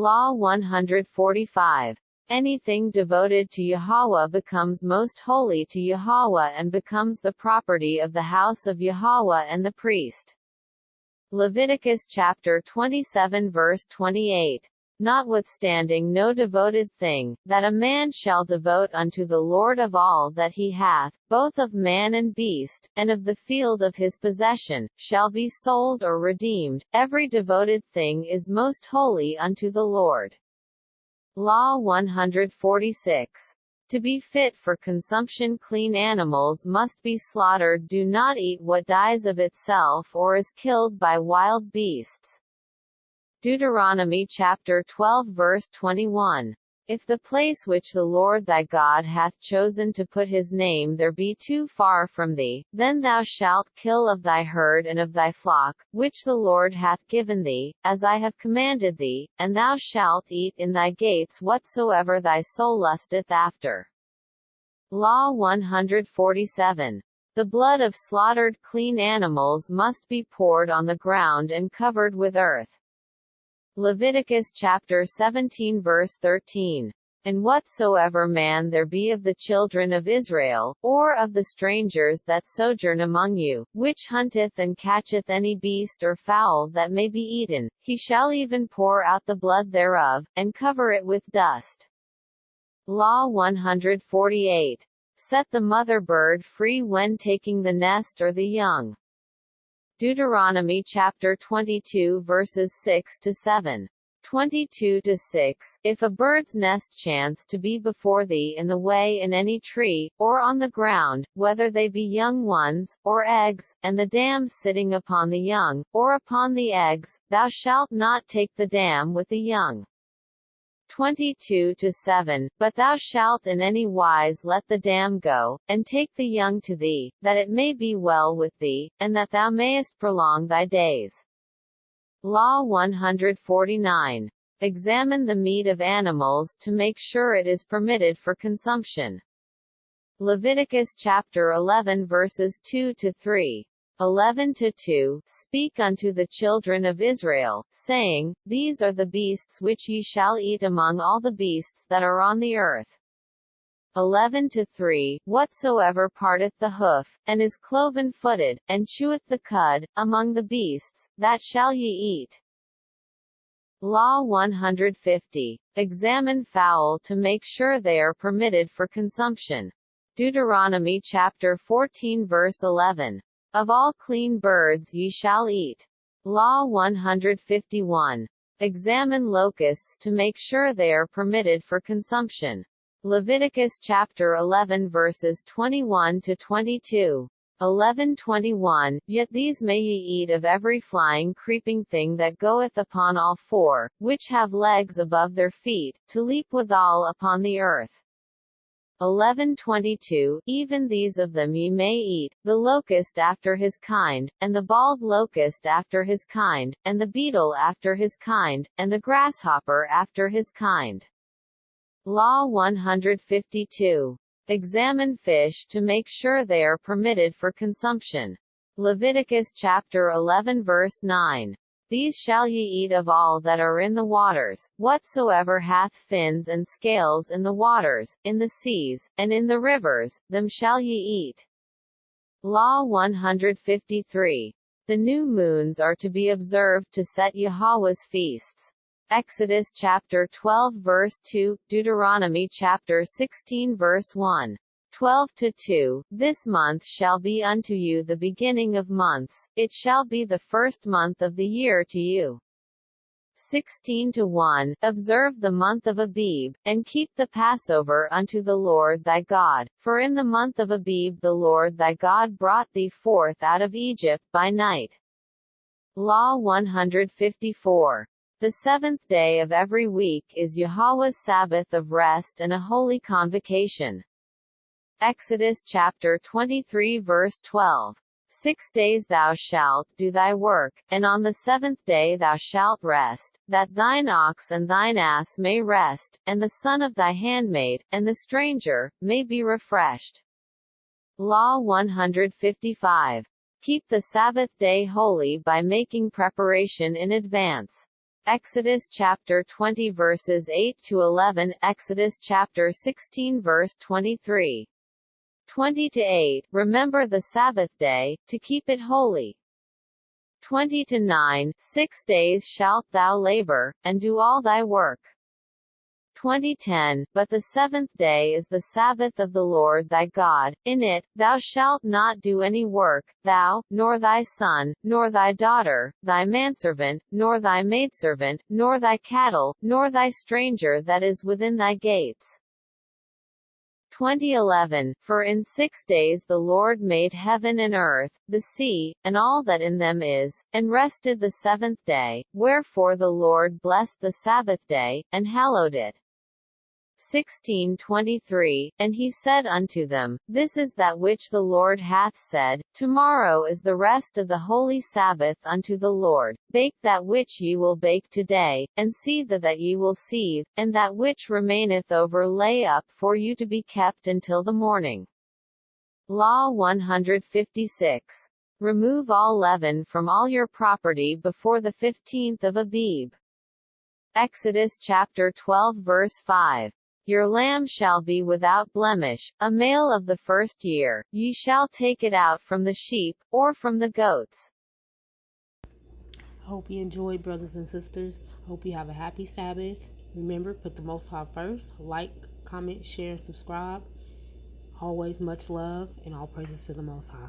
Law 145. Anything devoted to Yahweh becomes most holy to Yahweh and becomes the property of the house of Yahweh and the priest. Leviticus chapter 27 verse 28. Notwithstanding no devoted thing, that a man shall devote unto the Lord of all that he hath, both of man and beast, and of the field of his possession, shall be sold or redeemed, every devoted thing is most holy unto the Lord. Law 146. To be fit for consumption, clean animals must be slaughtered. Do not eat what dies of itself or is killed by wild beasts. Deuteronomy chapter 12 verse 21. If the place which the Lord thy God hath chosen to put his name there be too far from thee, then thou shalt kill of thy herd and of thy flock, which the Lord hath given thee, as I have commanded thee, and thou shalt eat in thy gates whatsoever thy soul lusteth after. Law 147. The blood of slaughtered clean animals must be poured on the ground and covered with earth. Leviticus chapter 17 verse 13. And whatsoever man there be of the children of Israel, or of the strangers that sojourn among you, which hunteth and catcheth any beast or fowl that may be eaten, he shall even pour out the blood thereof, and cover it with dust. Law 148. Set the mother bird free when taking the nest or the young. Deuteronomy chapter 22 verses 6 to 7. 22 to 6. If a bird's nest chance to be before thee in the way in any tree, or on the ground, whether they be young ones, or eggs, and the dam sitting upon the young, or upon the eggs, thou shalt not take the dam with the young. 22 to 7. But thou shalt in any wise let the dam go, and take the young to thee, that it may be well with thee, and that thou mayest prolong thy days. Law 149. Examine the meat of animals to make sure it is permitted for consumption. Leviticus chapter 11 verses 2 to 3. 11 to 2. Speak unto the children of Israel, saying, These are the beasts which ye shall eat among all the beasts that are on the earth. 11 to 3. Whatsoever parteth the hoof, and is cloven-footed, and cheweth the cud, among the beasts, that shall ye eat. Law 150. Examine fowl to make sure they are permitted for consumption. Deuteronomy chapter 14 verse 11. Of all clean birds ye shall eat. Law 151. Examine locusts to make sure they are permitted for consumption. Leviticus chapter 11 verses 21 to 22. 11:21. Yet these may ye eat of every flying creeping thing that goeth upon all four, which have legs above their feet, to leap withal upon the earth. 11:22. Even these of them ye may eat, the locust after his kind, and the bald locust after his kind, and the beetle after his kind, and the grasshopper after his kind. Law 152. Examine fish to make sure they are permitted for consumption. Leviticus chapter 11 verse 9. These shall ye eat of all that are in the waters, whatsoever hath fins and scales in the waters, in the seas, and in the rivers, them shall ye eat. Law 153. The new moons are to be observed to set Yahweh's feasts. Exodus chapter 12 verse 2, Deuteronomy chapter 16 verse 1. 12 to 2. This month shall be unto you the beginning of months, it shall be the first month of the year to you. 16 to 1. Observe the month of Abib, and keep the Passover unto the Lord thy God, for in the month of Abib the Lord thy God brought thee forth out of Egypt by night. Law 154. The seventh day of every week is Yahweh's Sabbath of rest and a holy convocation. Exodus chapter 23 verse 12. 6 days thou shalt do thy work, and on the seventh day thou shalt rest, that thine ox and thine ass may rest, and the son of thy handmaid, and the stranger, may be refreshed. Law 155. Keep the Sabbath day holy by making preparation in advance. Exodus chapter 20 verses 8 to 11, Exodus chapter 16 verse 23. 20 to 8, remember the Sabbath day, to keep it holy. 20 to 9, 6 days shalt thou labor, and do all thy work. 20:10, but the seventh day is the Sabbath of the Lord thy God, in it thou shalt not do any work, thou, nor thy son, nor thy daughter, thy manservant, nor thy maidservant, nor thy cattle, nor thy stranger that is within thy gates. 20:11, for in 6 days the Lord made heaven and earth, the sea, and all that in them is, and rested the seventh day, wherefore the Lord blessed the Sabbath day, and hallowed it. 16:23, and he said unto them, This is that which the Lord hath said, Tomorrow is the rest of the holy Sabbath unto the Lord. Bake that which ye will bake today, and seethe that ye will seethe, and that which remaineth over lay up for you to be kept until the morning. Law 156. Remove all leaven from all your property before the 15th of Abib. Exodus chapter 12 verse 5. Your lamb shall be without blemish, a male of the first year. Ye shall take it out from the sheep, or from the goats. Hope you enjoyed, brothers and sisters. Hope you have a happy Sabbath. Remember, put the Most High first. Like, comment, share, and subscribe. Always much love, and all praises to the Most High.